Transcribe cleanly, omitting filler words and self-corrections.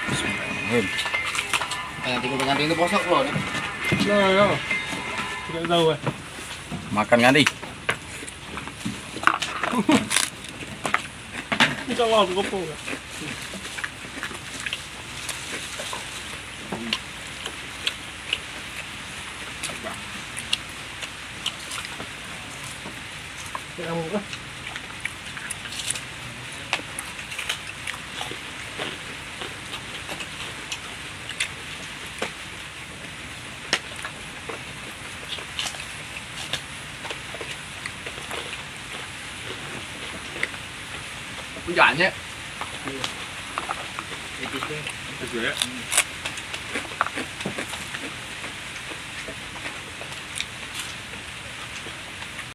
Bismillahirrahmanirrahim. Nanti ko ganti itu posok lo. No. Tidak tahu eh. Makan ganti. Tidak mau aku kopong. Kamu kan? Punyanya. Itu ya.